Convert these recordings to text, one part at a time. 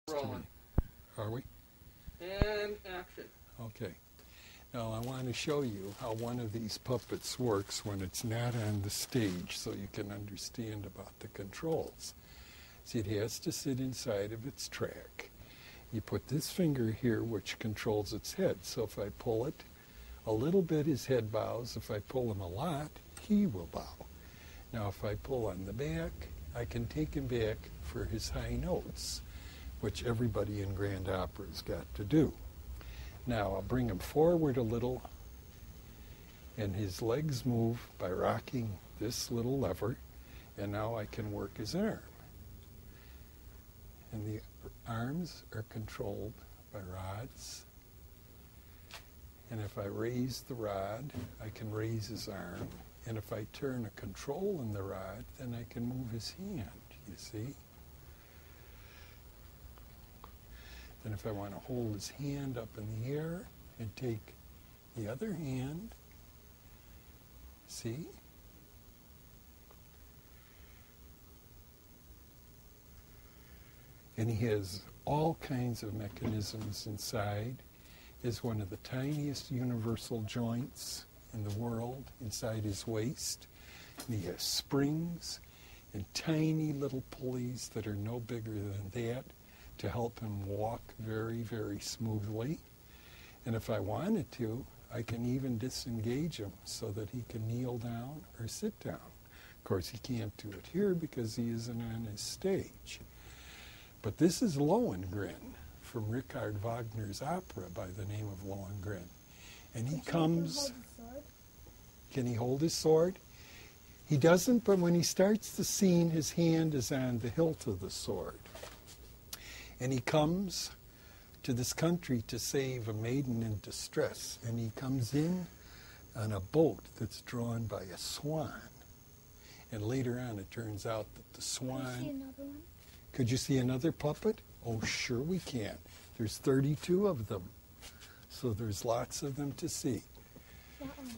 Rolling. Are we? And action. Okay. Now I want to show you how one of these puppets works when it's not on the stage so you can understand about the controls. See, it has to sit inside of its track. You put this finger here which controls its head. So if I pull it a little bit, his head bows. If I pull him a lot, he will bow. Now if I pull on the back, I can take him back for his high notes, which everybody in grand opera's got to do. Now I'll bring him forward a little, and his legs move by rocking this little lever, and now I can work his arm. And the arms are controlled by rods. And if I raise the rod, I can raise his arm. And if I turn a control in the rod, then I can move his hand, you see? Then if I want to hold his hand up in the air and take the other hand, see? And he has all kinds of mechanisms inside. Is one of the tiniest universal joints in the world inside his waist. And he has springs and tiny little pulleys that are no bigger than that to help him walk very, very smoothly. And if I wanted to, I can even disengage him so that he can kneel down or sit down. Of course, he can't do it here because he isn't on his stage. But this is Lohengrin from Richard Wagner's opera by the name of Lohengrin. And he comes... Can he hold his sword? He doesn't, but when he starts the scene, his hand is on the hilt of the sword. And he comes to this country to save a maiden in distress. And he comes in on a boat that's drawn by a swan. And later on it turns out that the swan... Can you see another one? Could you see another puppet? Oh, sure we can. There's 32 of them. So there's lots of them to see. That one.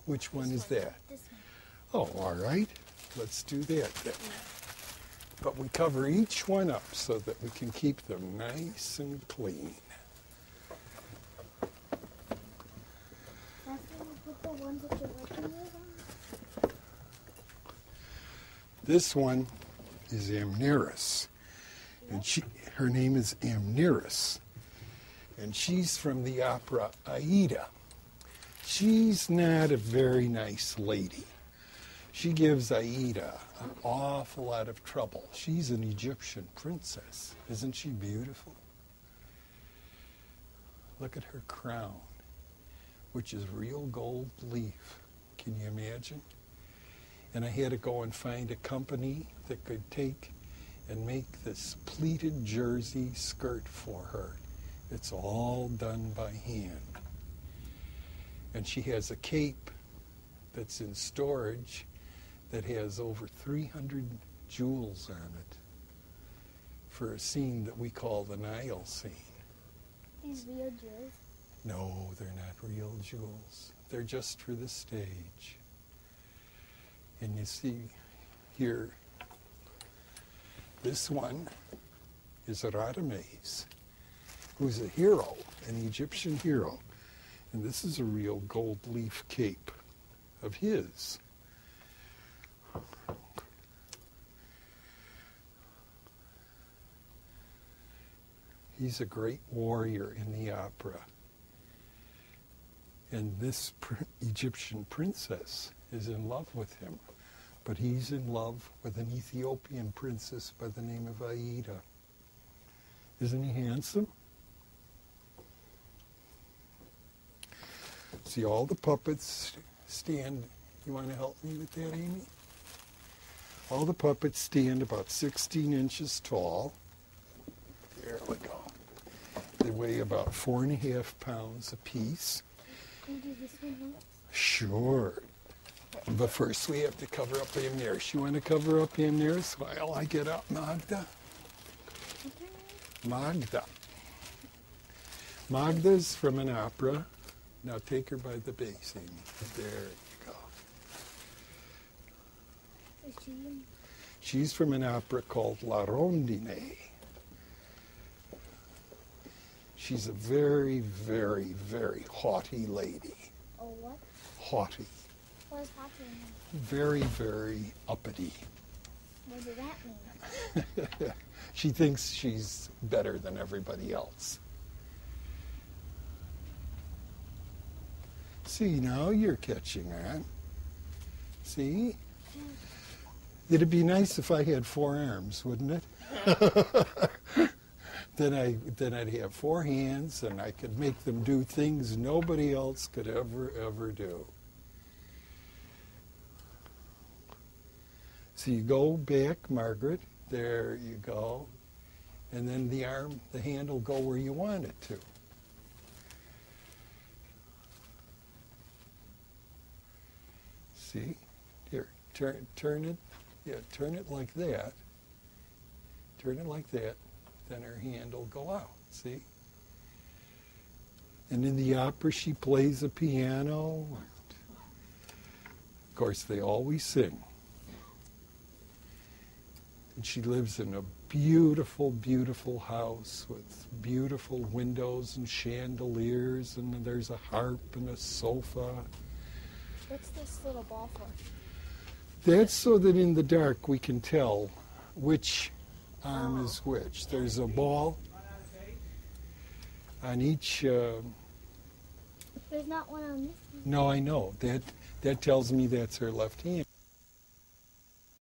Which one is that? This one. Oh, all right. Let's do that then. But we cover each one up so that we can keep them nice and clean. That's when you put the ones that you're working with on? This one is Amneris. And her name is Amneris. And she's from the opera Aida. She's not a very nice lady. She gives Aida an awful lot of trouble. She's an Egyptian princess. Isn't she beautiful? Look at her crown, which is real gold leaf. Can you imagine? And I had to go and find a company that could take and make this pleated jersey skirt for her. It's all done by hand. And she has a cape that's in storage that has over 300 jewels on it for a scene that we call the Nile scene. These real jewels? No, they're not real jewels. They're just for the stage. And you see here, this one is Radames, who's a hero, an Egyptian hero. And this is a real gold leaf cape of his. He's a great warrior in the opera. And this Egyptian princess is in love with him. But he's in love with an Ethiopian princess by the name of Aida. Isn't he handsome? See, all the puppets stand... You want to help me with that, Amy? All the puppets stand about 16 inches tall. There we go. They weigh about 4.5 pounds apiece. Can you do this one? Sure. But first we have to cover up Amneris. You want to cover up Amneris while I get up Magda? Okay. Magda. Magda's from an opera. Now take her by the base, Amy. There you go. Is she? She's from an opera called La Rondine. She's a very, very, very haughty lady. Oh, what? Haughty. What does haughty mean? Very, very uppity. What does that mean? She thinks she's better than everybody else. See, now you're catching on. See? It'd be nice if I had 4 arms, wouldn't it? Then I'd have 4 hands, and I could make them do things nobody else could ever do. So you go back, Margaret. There you go. And then the hand will go where you want it to. See? Here, turn it. Yeah, turn it like that. Turn it like that. Then her hand will go out. See? And in the opera, she plays a piano. Of course, they always sing. And she lives in a beautiful, beautiful house with beautiful windows and chandeliers, and there's a harp and a sofa. What's this little ball for? That's so that in the dark we can tell which arm is which. There's a ball on each... There's not one on this one. No, I know. That tells me that's her left hand.